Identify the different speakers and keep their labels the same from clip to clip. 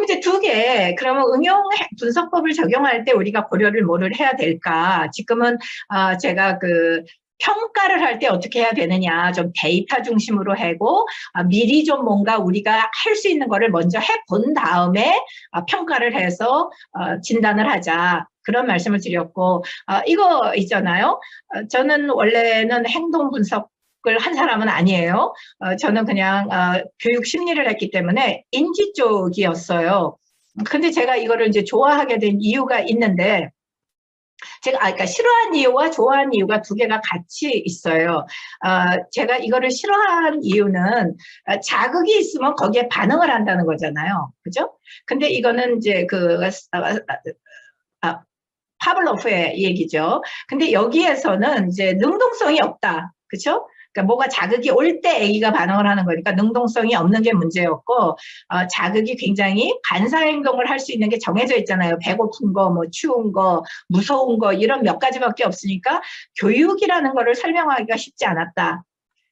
Speaker 1: 이제 두 개, 그러면 응용 분석법을 적용할 때 우리가 고려를 뭐를 해야 될까? 지금은, 제가 평가를 할 때 어떻게 해야 되느냐, 좀 데이터 중심으로 하고, 미리 좀 뭔가 우리가 할 수 있는 거를 먼저 해본 다음에, 평가를 해서, 진단을 하자. 그런 말씀을 드렸고, 이거 있잖아요. 저는 원래는 행동 분석을 한 사람은 아니에요. 저는 그냥, 교육 심리를 했기 때문에 인지 쪽이었어요. 근데 제가 이거를 이제 좋아하게 된 이유가 있는데, 그러니까 싫어한 이유와 좋아하는 이유가 두 개가 같이 있어요. 제가 이거를 싫어한 이유는 자극이 있으면 거기에 반응을 한다는 거잖아요. 그죠? 근데 이거는 이제 파블로프의 얘기죠. 근데 여기에서는 이제 능동성이 없다. 그죠? 그러니까 뭐가 자극이 올 때 아기가 반응을 하는 거니까 능동성이 없는 게 문제였고, 자극이 굉장히 반사 행동을 할 수 있는 게 정해져 있잖아요. 배고픈 거, 뭐 추운 거, 무서운 거 이런 몇 가지밖에 없으니까 교육이라는 거를 설명하기가 쉽지 않았다.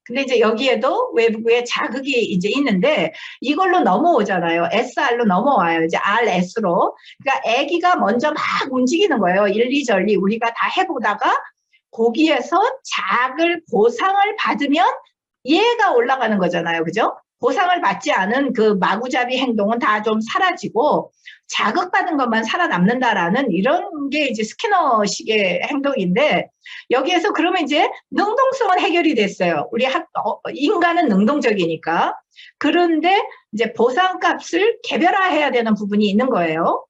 Speaker 1: 근데 이제 여기에도 외부에 자극이 이제 있는데 이걸로 넘어오잖아요. SR로 넘어와요. 이제 RS로. 그러니까 아기가 먼저 막 움직이는 거예요. 일리절리 우리가 다 해보다가 거기에서 보상을 받으면 얘가 올라가는 거잖아요. 그죠? 보상을 받지 않은 그 마구잡이 행동은 다 좀 사라지고 자극받은 것만 살아남는다라는 이런 게 이제 스키너식의 행동인데 여기에서 그러면 이제 능동성은 해결이 됐어요. 인간은 능동적이니까. 그런데 이제 보상값을 개별화해야 되는 부분이 있는 거예요.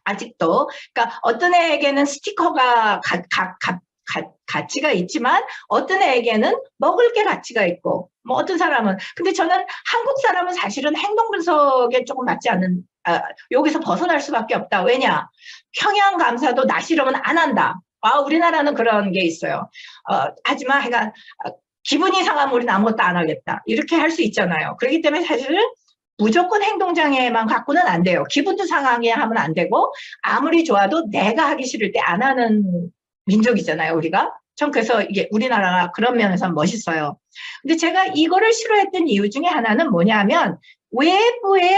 Speaker 1: 아직도. 그러니까 어떤 애에게는 스티커가 가치가 있지만 어떤 애에게는 먹을 게 가치가 있고 뭐 어떤 사람은 근데 저는 한국 사람은 사실은 행동 분석에 조금 맞지 않는 여기서 벗어날 수밖에 없다. 왜냐? 평양 감사도 나 싫으면 안 한다. 우리나라는 그런 게 있어요. 하지만 기분이 상하면 우리는 아무것도 안 하겠다. 이렇게 할 수 있잖아요. 그렇기 때문에 사실은 무조건 행동장애만 갖고는 안 돼요. 기분도 상하게 하면 안 되고 아무리 좋아도 내가 하기 싫을 때 안 하는 민족이잖아요, 우리가. 전 그래서 이게 우리나라가 그런 면에서 멋있어요. 근데 제가 이거를 싫어했던 이유 중에 하나는 뭐냐면 외부에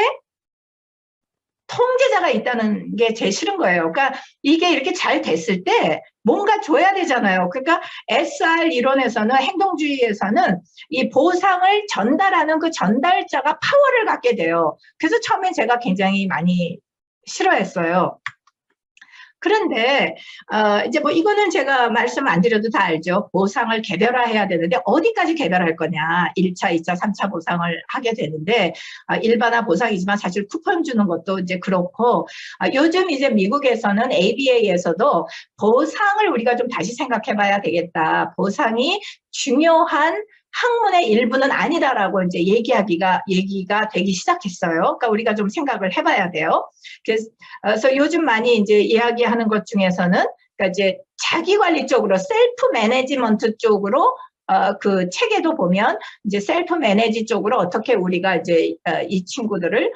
Speaker 1: 통제자가 있다는 게 제일 싫은 거예요. 그러니까 이게 이렇게 잘 됐을 때 뭔가 줘야 되잖아요. 그러니까 SR 이론에서는 행동주의에서는 이 보상을 전달하는 그 전달자가 파워를 갖게 돼요. 그래서 처음에 제가 굉장히 많이 싫어했어요. 그런데 이제 뭐 이거는 제가 말씀 안 드려도 다 알죠. 보상을 개별화해야 되는데 어디까지 개별할 거냐. 1차, 2차, 3차 보상을 하게 되는데 일반화 보상이지만 사실 쿠폰 주는 것도 이제 그렇고 요즘 이제 미국에서는 ABA에서도 보상을 우리가 좀 다시 생각해 봐야 되겠다. 보상이 중요한 학문의 일부는 아니다라고 이제 얘기가 되기 시작했어요. 그러니까 우리가 좀 생각을 해봐야 돼요. 그래서 요즘 많이 이제 이야기하는 것 중에서는 그러니까 이제 자기 관리 쪽으로 셀프 매니지먼트 쪽으로 그 책에도 보면 이제 셀프 매니지 쪽으로 어떻게 우리가 이제 이 친구들을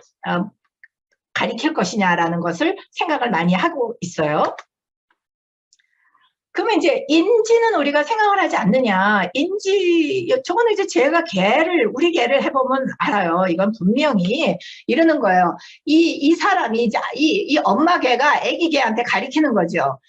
Speaker 1: 가리킬 것이냐라는 것을 생각을 많이 하고 있어요. 그러면 이제 인지는 우리가 생각을 하지 않느냐. 저거는 이제 우리 개를 해보면 알아요. 이건 분명히 이러는 거예요. 이 사람이, 이 엄마 개가 애기 개한테 가리키는 거죠.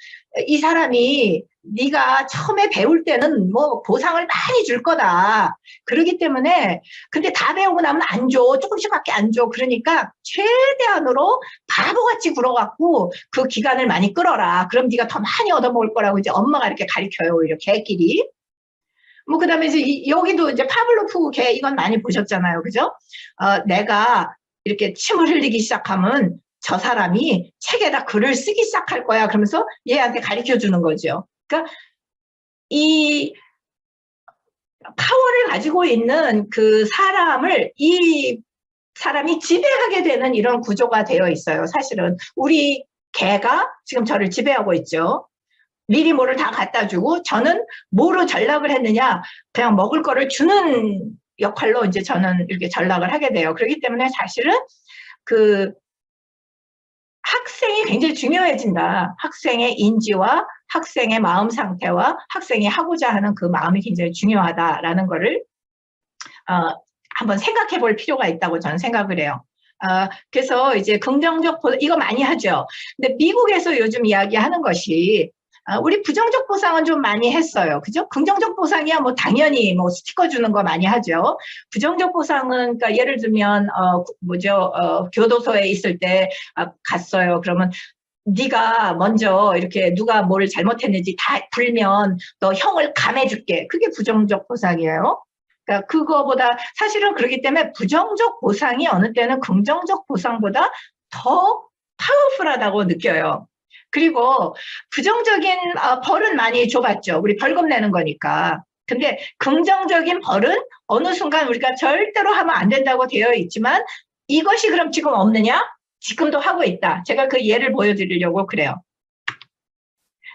Speaker 1: 이 사람이 네가 처음에 배울 때는 뭐 보상을 많이 줄 거다. 그러기 때문에 근데 다 배우고 나면 안 줘. 조금씩밖에 안 줘. 그러니까 최대한으로 바보같이 굴어갖고 그 기간을 많이 끌어라. 그럼 네가 더 많이 얻어먹을 거라고 이제 엄마가 이렇게 가르쳐요. 오히려 개끼리. 뭐 그다음에 이제 여기도 이제 파블로프 개 이건 많이 보셨잖아요. 그죠? 내가 이렇게 침을 흘리기 시작하면 저 사람이 책에다 글을 쓰기 시작할 거야. 그러면서 얘한테 가르쳐 주는 거죠. 그러니까 이 파워를 가지고 있는 그 사람을 이 사람이 지배하게 되는 이런 구조가 되어 있어요. 사실은 우리 개가 지금 저를 지배하고 있죠. 미리 뭐를 다 갖다 주고 저는 뭐로 전락을 했느냐 그냥 먹을 거를 주는 역할로 이제 저는 이렇게 전락을 하게 돼요. 그렇기 때문에 사실은 그 학생이 굉장히 중요해진다. 학생의 인지와 학생의 마음 상태와 학생이 하고자 하는 그 마음이 굉장히 중요하다라는 거를 한번 생각해 볼 필요가 있다고 저는 생각을 해요. 그래서 이제 긍정적 보상, 이거 많이 하죠. 근데 미국에서 요즘 이야기하는 것이 우리 부정적 보상은 좀 많이 했어요. 그죠? 긍정적 보상이야 뭐 당연히 뭐 스티커 주는 거 많이 하죠. 부정적 보상은 그러니까 예를 들면 교도소에 있을 때 갔어요. 그러면 네가 먼저 이렇게 누가 뭘 잘못했는지 다 불면 너 형을 감해줄게. 그게 부정적 보상이에요. 그러니까 그거보다 사실은 그렇기 때문에 부정적 보상이 어느 때는 긍정적 보상보다 더 파워풀하다고 느껴요. 그리고 부정적인 벌은 많이 줘봤죠. 우리 벌금 내는 거니까. 근데 긍정적인 벌은 어느 순간 우리가 절대로 하면 안 된다고 되어 있지만 이것이 그럼 지금 없느냐? 지금도 하고 있다. 제가 그 예를 보여드리려고 그래요.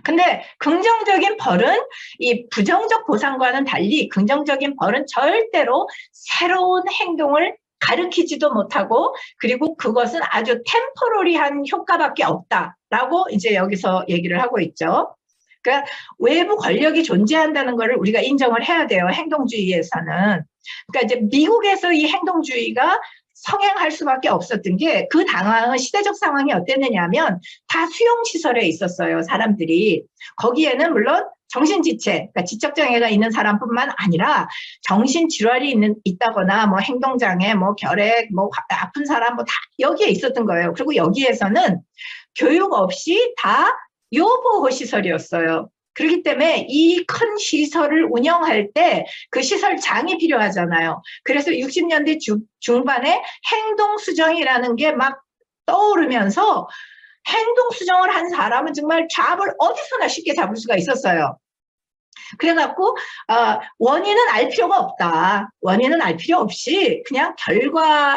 Speaker 1: 근데 긍정적인 벌은 이 부정적 보상과는 달리 긍정적인 벌은 절대로 새로운 행동을 가르치지도 못하고 그리고 그것은 아주 템포러리한 효과밖에 없다라고 이제 여기서 얘기를 하고 있죠. 그러니까 외부 권력이 존재한다는 것을 우리가 인정을 해야 돼요. 행동주의에서는. 그러니까 이제 미국에서 이 행동주의가 성행할 수밖에 없었던 게 그 당황은 시대적 상황이 어땠느냐면 다 수용시설에 있었어요. 사람들이. 거기에는 물론 정신지체, 그러니까 지적장애가 있는 사람뿐만 아니라 정신질환이 있다거나 뭐 행동장애, 뭐 결핵, 뭐 아픈 사람 뭐 다 여기에 있었던 거예요. 그리고 여기에서는 교육 없이 다 요보호시설이었어요. 그렇기 때문에 이 큰 시설을 운영할 때 그 시설장이 필요하잖아요. 그래서 60년대 중반에 행동수정이라는 게 막 떠오르면서 행동수정을 한 사람은 정말 잡을 어디서나 쉽게 잡을 수가 있었어요. 그래갖고 원인은 알 필요가 없다. 원인은 알 필요 없이 그냥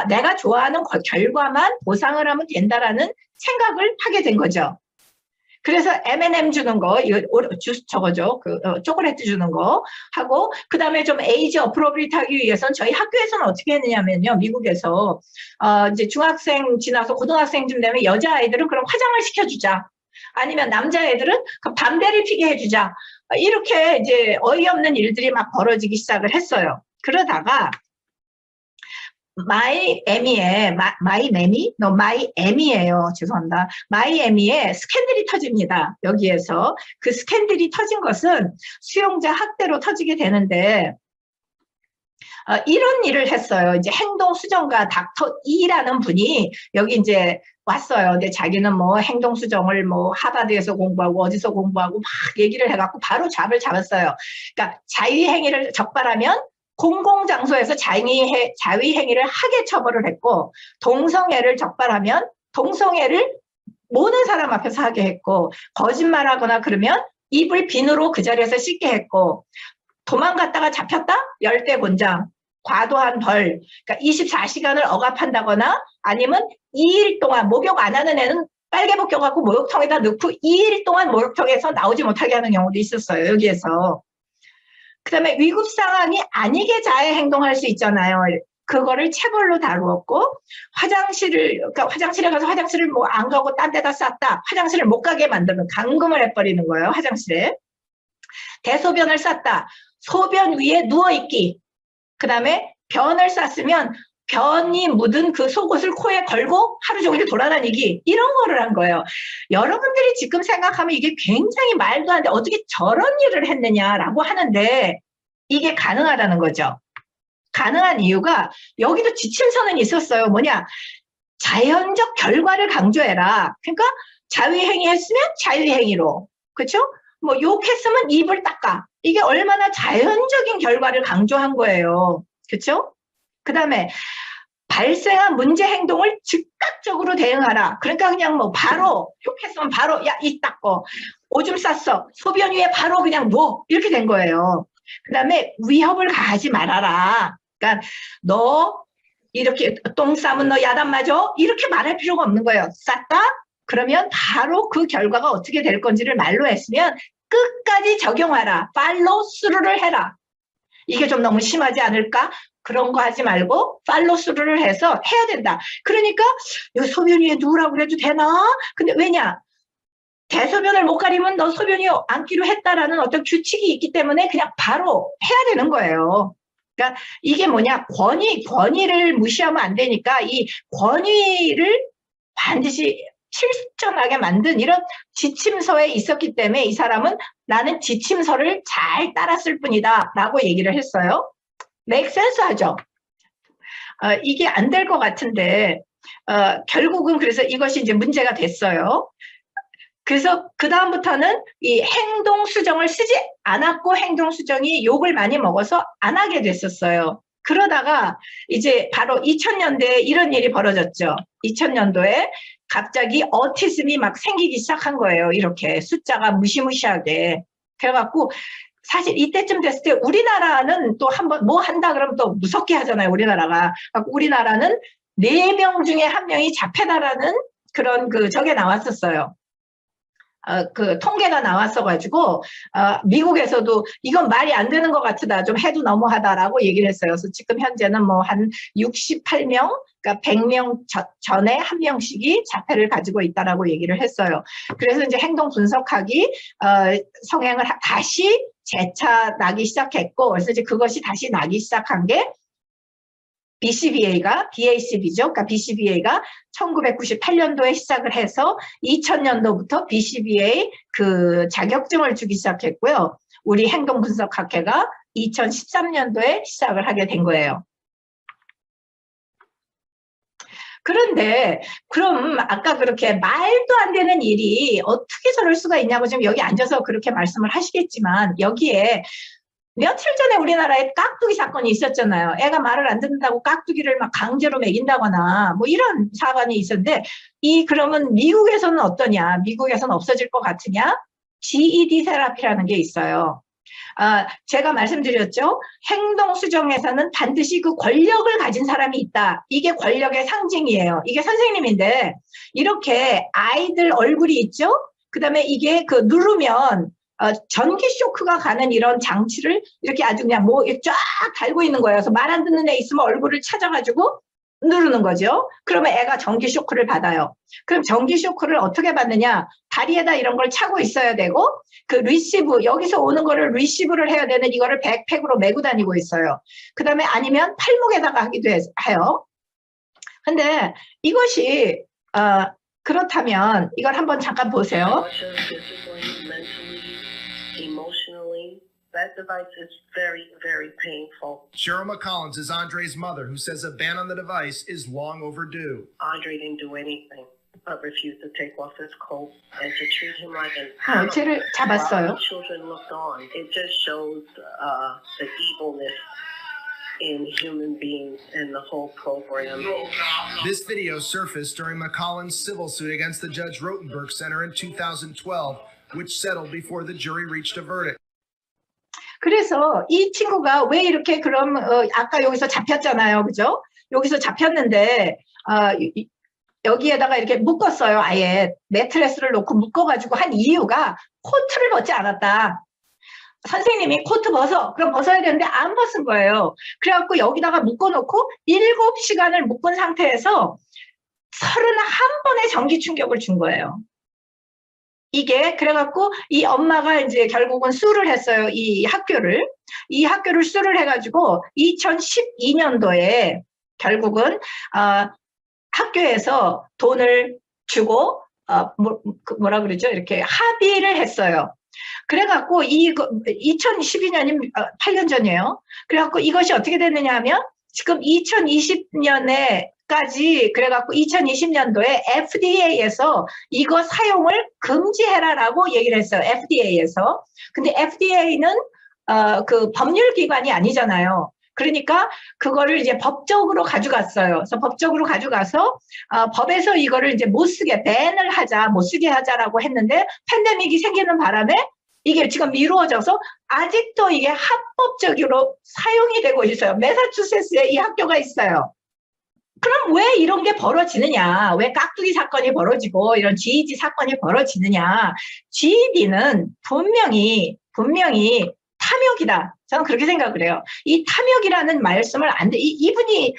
Speaker 1: 내가 좋아하는 결과만 보상을 하면 된다라는 생각을 하게 된 거죠. 그래서 M&M 주는 거, 주스 저거죠. 초콜릿 주는 거 하고, 그 다음에 좀 에이지 어프로브리트 하기 위해서는 저희 학교에서는 어떻게 했느냐면요. 미국에서, 이제 중학생 지나서 고등학생쯤 되면 여자아이들은 그럼 화장을 시켜주자. 아니면 남자애들은 그 밤대를 피게 해주자. 이렇게 이제 어이없는 일들이 막 벌어지기 시작을 했어요. 그러다가, 마이애미예요. 죄송합니다. 마이애미에 스캔들이 터집니다. 여기에서 그 스캔들이 터진 것은 수용자 학대로 터지게 되는데 이런 일을 했어요. 이제 행동수정가 닥터 E라는 분이 여기 이제 왔어요. 근데 자기는 뭐 행동수정을 뭐 하버드에서 공부하고 어디서 공부하고 막 얘기를 해갖고 바로 잡았어요. 그러니까 자위행위를 적발하면 공공장소에서 자위행위를 하게 처벌을 했고 동성애를 적발하면 동성애를 모든 사람 앞에서 하게 했고 거짓말하거나 그러면 입을 비누로 그 자리에서 씻게 했고 도망갔다가 잡혔다? 열대 곤장, 과도한 벌, 그러니까 24시간을 억압한다거나 아니면 2일 동안 목욕 안 하는 애는 빨개 벗겨갖고 목욕통에다 넣고 2일 동안 목욕통에서 나오지 못하게 하는 경우도 있었어요. 여기에서. 그 다음에 위급 상황이 아니게 자해 행동할 수 있잖아요. 그거를 체벌로 다루었고 그러니까 화장실에 가서 화장실을 뭐 안 가고 딴 데다 쌌다. 화장실을 못 가게 만들면 감금을 해버리는 거예요. 화장실에. 대소변을 쌌다. 소변 위에 누워있기. 그 다음에 변을 쌌으면 변이 묻은 그 속옷을 코에 걸고 하루 종일 돌아다니기. 이런 거를 한 거예요. 여러분들이 지금 생각하면 이게 굉장히 말도 안 돼. 어떻게 저런 일을 했느냐라고 하는데 이게 가능하다는 거죠. 가능한 이유가 여기도 지침서는 있었어요. 뭐냐. 자연적 결과를 강조해라. 그러니까 자위행위 했으면 자위행위로. 그렇죠? 뭐 욕했으면 입을 닦아. 이게 얼마나 자연적인 결과를 강조한 거예요. 그렇죠? 그 다음에 발생한 문제 행동을 즉각적으로 대응하라. 그러니까 그냥 뭐 바로 욕했으면 바로 야, 이 닦어. 오줌 쌌어. 소변 위에 바로 그냥 누워. 이렇게 된 거예요. 그 다음에 위협을 가하지 말아라. 그러니까 너 이렇게 똥 싸면 너 야단 맞아? 이렇게 말할 필요가 없는 거예요. 쌌다? 그러면 바로 그 결과가 어떻게 될 건지를 말로 했으면 끝까지 적용하라. 팔로우 스루를 해라. 이게 좀 너무 심하지 않을까? 그런 거 하지 말고 팔로우 스루를 해서 해야 된다. 그러니까 여기 소변 위에 누우라고 그래도 되나? 근데 왜냐? 대소변을 못 가리면 너 소변이 앉기로 했다라는 어떤 규칙이 있기 때문에 그냥 바로 해야 되는 거예요. 그러니까 이게 뭐냐, 권위를 무시하면 안 되니까 이 권위를 반드시 실존하게 만든 이런 지침서에 있었기 때문에 이 사람은 나는 지침서를 잘 따랐을 뿐이다 라고 얘기를 했어요. make sense 하죠? 이게 안 될 것 같은데 결국은 그래서 이것이 이제 문제가 됐어요. 그래서 그 다음부터는 이 행동 수정을 쓰지 않았고 행동 수정이 욕을 많이 먹어서 안 하게 됐었어요. 그러다가 이제 바로 2000년대에 이런 일이 벌어졌죠. 2000년도에 갑자기 어티즘이 막 생기기 시작한 거예요. 이렇게 숫자가 무시무시하게. 그래갖고 사실 이때쯤 됐을 때 우리나라는 또 한번 뭐 한다 그러면 또 무섭게 하잖아요. 우리나라가. 우리나라는 4명 중에 1명이 자폐다라는 그런 저게 나왔었어요. 그 통계가 나왔어가지고 미국에서도 이건 말이 안 되는 것 같다, 좀 해도 너무하다라고 얘기를 했어요. 그래서 지금 현재는 뭐 한 68명, 그러니까 100명 전에 1명씩이 자폐를 가지고 있다라고 얘기를 했어요. 그래서 이제 행동 분석학이 성향을 다시 재차 나기 시작했고, 그래서 이제 그것이 다시 나기 시작한 게 BCBA가, BACB죠. 그러니까 BCBA가 1998년도에 시작을 해서 2000년도부터 BCBA 그 자격증을 주기 시작했고요. 우리 행동분석학회가 2013년도에 시작을 하게 된 거예요. 그런데 그럼 아까 그렇게 말도 안 되는 일이 어떻게 저럴 수가 있냐고 지금 여기 앉아서 그렇게 말씀을 하시겠지만, 여기에 며칠 전에 우리나라에 깍두기 사건이 있었잖아요. 애가 말을 안 듣는다고 깍두기를 막 강제로 먹인다거나 뭐 이런 사건이 있었는데, 그러면 미국에서는 어떠냐? 미국에서는 없어질 것 같으냐? GED 테라피라는 게 있어요. 제가 말씀드렸죠. 행동 수정에서는 반드시 그 권력을 가진 사람이 있다. 이게 권력의 상징이에요. 이게 선생님인데 이렇게 아이들 얼굴이 있죠. 그 다음에 이게 누르면 전기 쇼크가 가는 이런 장치를 이렇게 아주 그냥 뭐에 쫙 달고 있는 거예요. 그래서 말 안 듣는 애 있으면 얼굴을 찾아가지고 누르는 거죠. 그러면 애가 전기 쇼크를 받아요. 그럼 전기 쇼크를 어떻게 받느냐? 다리에다 이런 걸 차고 있어야 되고, 그 리시브, 여기서 오는 거를 리시브를 해야 되는 이거를 백팩으로 메고 다니고 있어요. 그 다음에 아니면 팔목에다가 하기도 해요. 근데 이것이 그렇다면 이걸 한번 잠깐 보세요.
Speaker 2: That device is very, very painful.
Speaker 3: Cheryl McCollins is Andre's mother, who says a ban on the device is long overdue.
Speaker 2: Andre didn't do anything but refuse to take off his coat and to treat him like an animal.
Speaker 1: 쟤를 잡았어요.
Speaker 2: While the children looked on. It just shows the evilness in human beings and the whole program.
Speaker 3: This video surfaced during McCollins' civil suit against the Judge Rotenberg Center in 2012, which settled before the jury reached a verdict.
Speaker 1: 그래서 이 친구가 왜 이렇게 그럼 아까 여기서 잡혔잖아요. 그죠? 여기서 잡혔는데 여기에다가 이렇게 묶었어요. 아예 매트레스를 놓고 묶어가지고 한 이유가 코트를 벗지 않았다. 선생님이 코트 벗어. 그럼 벗어야 되는데 안 벗은 거예요. 그래갖고 여기다가 묶어놓고 7시간을 묶은 상태에서 31번의 전기 충격을 준 거예요. 이게 그래갖고 이 엄마가 이제 결국은 수를 했어요. 이 학교를 수를 해가지고 2012년도에 결국은 학교에서 돈을 주고 뭐라 그러죠? 이렇게 합의를 했어요. 그래갖고 2012년이 8년 전이에요. 그래갖고 이것이 어떻게 됐느냐 하면 지금 2020년에까지 그래갖고 2020년도에 FDA에서 이거 사용을 금지해라라고 얘기를 했어요. FDA에서. 근데 FDA는 그 법률기관이 아니잖아요. 그러니까 그거를 이제 법적으로 가져갔어요. 그래서 법적으로 가져가서 법에서 이거를 이제 못 쓰게 밴을 하자, 못 쓰게 하자라고 했는데 팬데믹이 생기는 바람에 이게 지금 미루어져서 아직도 이게 합법적으로 사용이 되고 있어요. 매사추세츠에 이 학교가 있어요. 그럼 왜 이런 게 벌어지느냐? 왜 깍두기 사건이 벌어지고 이런 GED 사건이 벌어지느냐? GED는 분명히 탐욕이다. 저는 그렇게 생각을 해요. 이 탐욕이라는 말씀을 안 돼. 이분이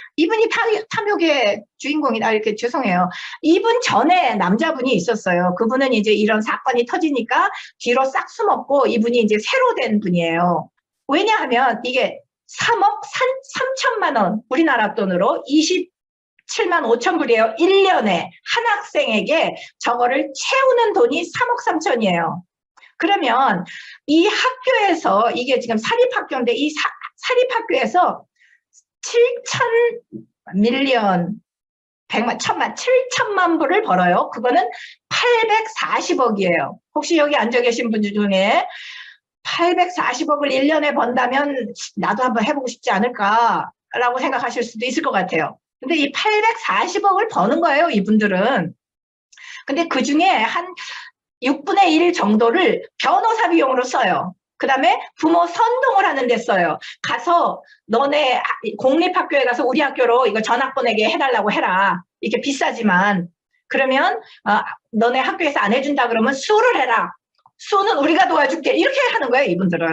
Speaker 1: 탐욕의 주인공이다. 이렇게 죄송해요. 이분 전에 남자분이 있었어요. 그분은 이제 이런 사건이 터지니까 뒤로 싹 숨었고 이분이 이제 새로 된 분이에요. 왜냐하면 이게 3억 3천만 원, 우리나라 돈으로 27만 5천 불이에요. 1년에 한 학생에게 저거를 채우는 돈이 3억 3천이에요. 그러면 이 학교에서, 이게 지금 사립학교인데 이 사립학교에서 7천 밀리언 100만, 1000만, 7천만 불을 벌어요. 그거는 840억이에요. 혹시 여기 앉아 계신 분 중에 840억을 1년에 번다면 나도 한번 해보고 싶지 않을까라고 생각하실 수도 있을 것 같아요. 근데 이 840억을 버는 거예요, 이분들은. 근데 그 중에 한 6분의 1 정도를 변호사 비용으로 써요. 그 다음에 부모 선동을 하는 데 써요. 가서 너네 공립학교에 가서 우리 학교로 이거 전학 보내게 해달라고 해라. 이게 비싸지만. 그러면 너네 학교에서 안 해준다 그러면 수를 해라. 수는 우리가 도와줄게. 이렇게 하는 거예요, 이분들은.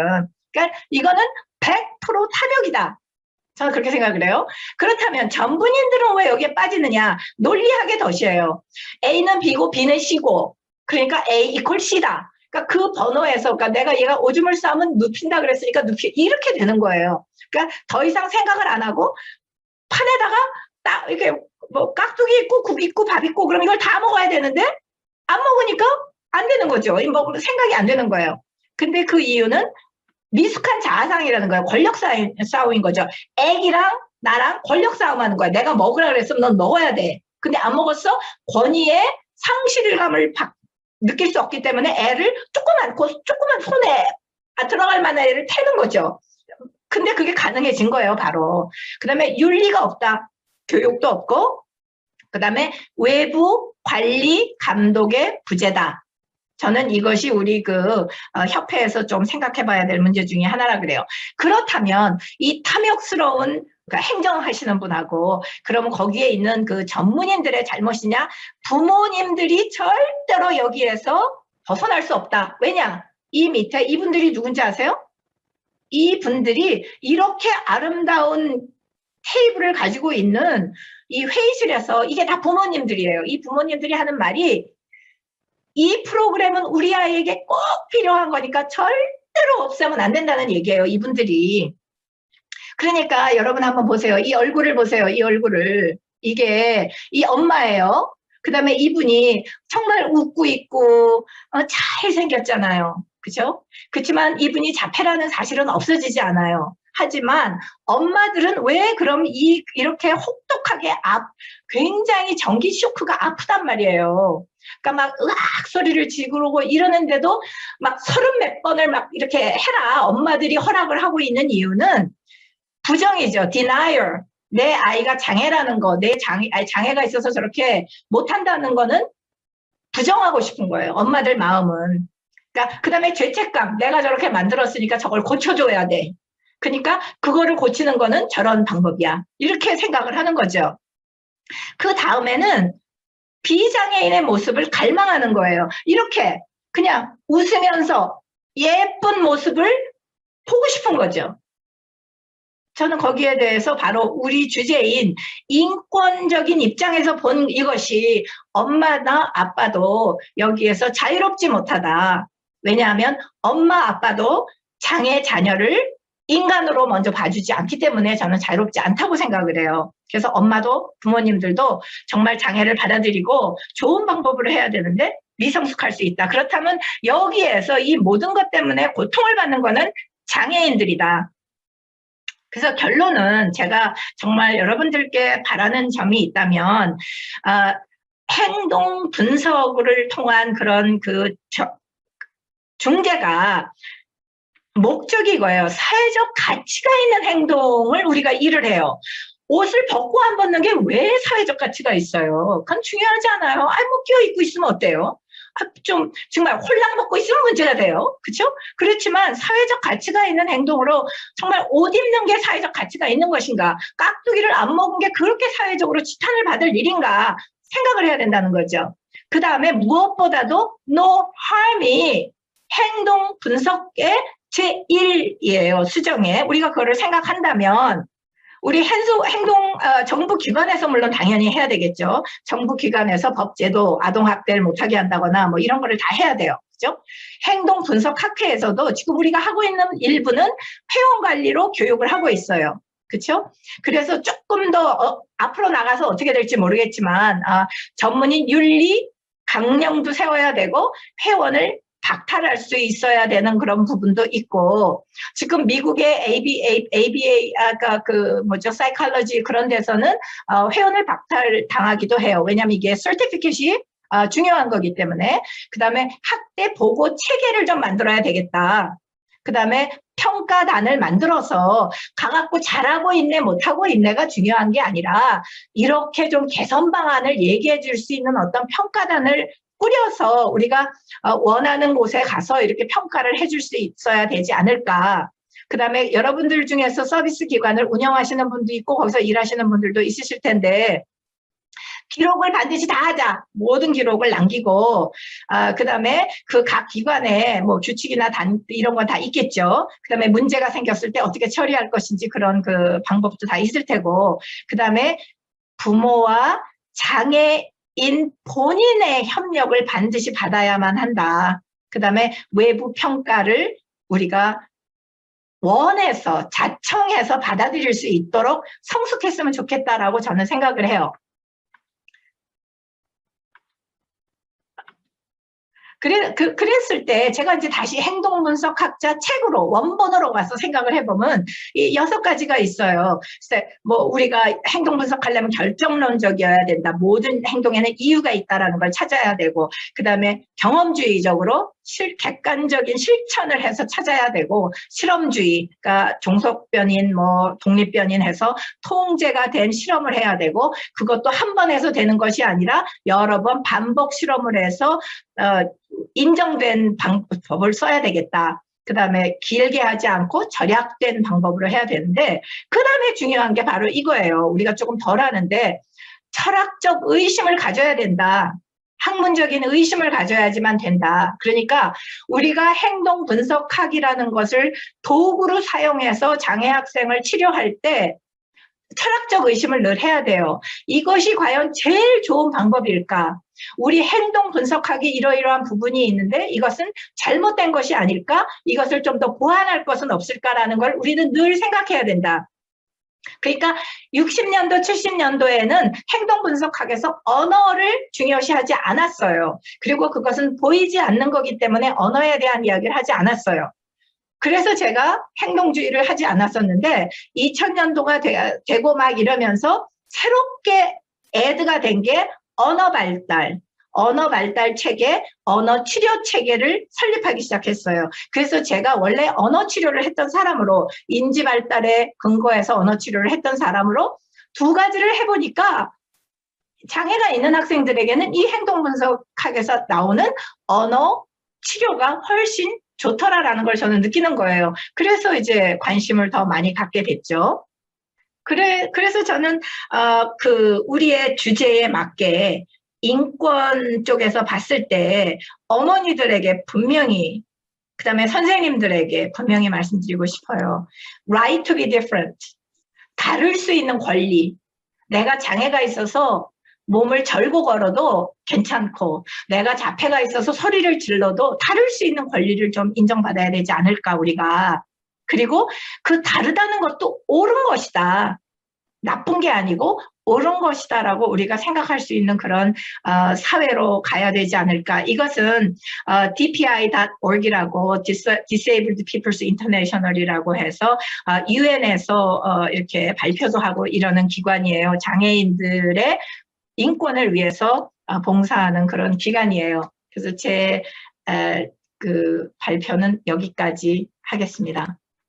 Speaker 1: 그러니까 이거는 100% 탐욕이다. 저는 그렇게 생각을 해요. 그렇다면 전문인들은 왜 여기에 빠지느냐. 논리학의 덫이에요. A는 B고 B는 C고, 그러니까 A 이퀄 C다. 그러니까 그 번호에서, 그러니까 내가 얘가 오줌을 싸면 눕힌다 그랬으니까 이렇게 되는 거예요. 그러니까 더 이상 생각을 안 하고 판에다가 딱 이렇게 뭐 깍두기 있고 국 있고 밥 있고 그럼 이걸 다 먹어야 되는데 안 먹으니까 안 되는 거죠. 뭐 생각이 안 되는 거예요. 근데 그 이유는 미숙한 자아상이라는 거예요. 권력 싸움인 거죠. 애기랑 나랑 권력 싸움하는 거야. 내가 먹으라 그랬으면 넌 먹어야 돼. 근데 안 먹었어? 권위의 상실감을 느낄 수 없기 때문에 애를 조그만 손에 들어갈 만한 애를 태는 거죠. 근데 그게 가능해진 거예요, 바로. 그 다음에 윤리가 없다. 교육도 없고, 그 다음에 외부 관리 감독의 부재다. 저는 이것이 우리 협회에서 좀 생각해 봐야 될 문제 중에 하나라 그래요. 그렇다면 이 탐욕스러운 그러니까 행정하시는 분하고 그러면 거기에 있는 그 전문인들의 잘못이냐? 부모님들이 절대로 여기에서 벗어날 수 없다. 왜냐? 이 밑에 이분들이 누군지 아세요? 이분들이 이렇게 아름다운 테이블을 가지고 있는 이 회의실에서 이게 다 부모님들이에요. 이 부모님들이 하는 말이 이 프로그램은 우리 아이에게 꼭 필요한 거니까 절대로 없애면 안 된다는 얘기예요. 이분들이. 그러니까 여러분 한번 보세요. 이 얼굴을 보세요. 이 얼굴을. 이게 이 엄마예요. 그 다음에 이분이 정말 웃고 있고 잘생겼잖아요. 그죠? 그렇지만 이분이 자폐라는 사실은 없어지지 않아요. 하지만 엄마들은 왜 그럼 이렇게 혹독하게 굉장히 전기 쇼크가 아프단 말이에요. 그러니까 막 으악 소리를 지르고 이러는데도 막 30몇 번을 막 이렇게 해라. 엄마들이 허락을 하고 있는 이유는 부정이죠. denial. 내 아이가 장애라는 거, 내 장애가 있어서 저렇게 못한다는 거는 부정하고 싶은 거예요. 엄마들 마음은. 그러니까 그 다음에 죄책감. 내가 저렇게 만들었으니까 저걸 고쳐줘야 돼. 그러니까 그거를 고치는 거는 저런 방법이야. 이렇게 생각을 하는 거죠. 그 다음에는 비장애인의 모습을 갈망하는 거예요. 이렇게 그냥 웃으면서 예쁜 모습을 보고 싶은 거죠. 저는 거기에 대해서 바로 우리 주제인 인권적인 입장에서 본 이것이 엄마나 아빠도 여기에서 자유롭지 못하다. 왜냐하면 엄마 아빠도 장애 자녀를 인간으로 먼저 봐주지 않기 때문에 저는 자유롭지 않다고 생각을 해요. 그래서 엄마도 부모님들도 정말 장애를 받아들이고 좋은 방법으로 해야 되는데 미성숙할 수 있다. 그렇다면 여기에서 이 모든 것 때문에 고통을 받는 거는 장애인들이다. 그래서 결론은 제가 정말 여러분들께 바라는 점이 있다면 행동 분석을 통한 그런 중재가 목적이 이거예요. 사회적 가치가 있는 행동을 우리가 일을 해요. 옷을 벗고 안 벗는 게 왜 사회적 가치가 있어요? 그건 중요하지 않아요. 뭐 끼어 입고 있으면 어때요? 좀 정말 홀랑 벗고 있으면 문제가 돼요. 그렇죠? 그렇지만 사회적 가치가 있는 행동으로 정말 옷 입는 게 사회적 가치가 있는 것인가? 깍두기를 안 먹은 게 그렇게 사회적으로 지탄을 받을 일인가? 생각을 해야 된다는 거죠. 그 다음에 무엇보다도 no harm이 행동 분석의 제1이에요. 수정에. 우리가 그거를 생각한다면 우리 정부 기관에서 물론 당연히 해야 되겠죠. 정부 기관에서 법제도 아동학대를 못하게 한다거나 뭐 이런 거를 다 해야 돼요. 그죠? 행동 분석 학회에서도 지금 우리가 하고 있는 일부는 회원 관리로 교육을 하고 있어요. 그렇죠? 그래서 조금 더 앞으로 나가서 어떻게 될지 모르겠지만 전문인 윤리 강령도 세워야 되고 회원을 박탈할 수 있어야 되는 그런 부분도 있고, 지금 미국의 ABA 아까 그 뭐죠, 사이콜로지 그런 데서는 회원을 박탈 당하기도 해요. 왜냐하면 이게 서티피켓이 중요한 거기 때문에. 그 다음에 학대 보고 체계를 좀 만들어야 되겠다. 그 다음에 평가단을 만들어서 가갖고 잘하고 있네 못하고 있네가 중요한 게 아니라 이렇게 좀 개선 방안을 얘기해 줄 수 있는 어떤 평가단을 꾸려서 우리가 원하는 곳에 가서 이렇게 평가를 해줄 수 있어야 되지 않을까. 그 다음에 여러분들 중에서 서비스 기관을 운영하시는 분도 있고 거기서 일하시는 분들도 있으실 텐데, 기록을 반드시 다 하자. 모든 기록을 남기고, 그 다음에 그 각 기관에 뭐 규칙이나 이런 건 다 있겠죠. 그 다음에 문제가 생겼을 때 어떻게 처리할 것인지 그런 그 방법도 다 있을 테고, 그 다음에 부모와 장애인 본인의 협력을 반드시 받아야만 한다. 그 다음에 외부 평가를 우리가 원해서 자청해서 받아들일 수 있도록 성숙했으면 좋겠다라고 저는 생각을 해요. 그랬을 때 제가 이제 다시 행동분석학자 책으로 원본으로 와서 생각을 해보면 이 6가지가 있어요. 그래서 뭐 우리가 행동분석하려면 결정론적이어야 된다. 모든 행동에는 이유가 있다라는 걸 찾아야 되고, 그 다음에 경험주의적으로 객관적인 실천을 해서 찾아야 되고, 실험주의, 그러니까 종속변인, 뭐 독립변인 해서 통제가 된 실험을 해야 되고, 그것도 한 번 해서 되는 것이 아니라 여러 번 반복 실험을 해서 인정된 방법을 써야 되겠다. 그 다음에 길게 하지 않고 절약된 방법으로 해야 되는데, 그 다음에 중요한 게 바로 이거예요. 우리가 조금 덜 하는데 철학적 의심을 가져야 된다. 학문적인 의심을 가져야지만 된다. 그러니까 우리가 행동 분석학이라는 것을 도구로 사용해서 장애 학생을 치료할 때 철학적 의심을 늘 해야 돼요. 이것이 과연 제일 좋은 방법일까? 우리 행동 분석학이 이러이러한 부분이 있는데 이것은 잘못된 것이 아닐까? 이것을 좀 더 보완할 것은 없을까라는 걸 우리는 늘 생각해야 된다. 그러니까 60년도, 70년도에는 행동 분석학에서 언어를 중요시하지 않았어요. 그리고 그것은 보이지 않는 거기 때문에 언어에 대한 이야기를 하지 않았어요. 그래서 제가 행동주의를 하지 않았었는데 2000년도가 되고 막 이러면서 새롭게 애드가 된 게 언어 발달 체계, 언어 치료 체계를 설립하기 시작했어요. 그래서 제가 원래 언어 치료를 했던 사람으로, 인지 발달에 근거해서 언어 치료를 했던 사람으로 2가지를 해보니까 장애가 있는 학생들에게는 이 행동 분석학에서 나오는 언어 치료가 훨씬 좋더라라는 걸 저는 느끼는 거예요. 그래서 이제 관심을 더 많이 갖게 됐죠. 그래서 저는 우리의 주제에 맞게 인권 쪽에서 봤을 때 어머니들에게 분명히, 그 다음에 선생님들에게 분명히 말씀드리고 싶어요. Right to be different. 다를 수 있는 권리. 내가 장애가 있어서 몸을 절고 걸어도 괜찮고, 내가 자폐가 있어서 소리를 질러도 다를 수 있는 권리를 좀 인정받아야 되지 않을까, 우리가. 그리고 그 다르다는 것도 옳은 것이다. 나쁜 게 아니고 옳은 것이다라고 우리가 생각할 수 있는 그런 사회로 가야 되지 않을까. 이것은 DPI.org이라고 Disabled People's International이라고 해서 UN에서 이렇게 발표도 하고 이러는 기관이에요. 장애인들의 인권을 위해서 봉사하는 그런 기관이에요. 그래서 제 그 발표는 여기까지 하겠습니다.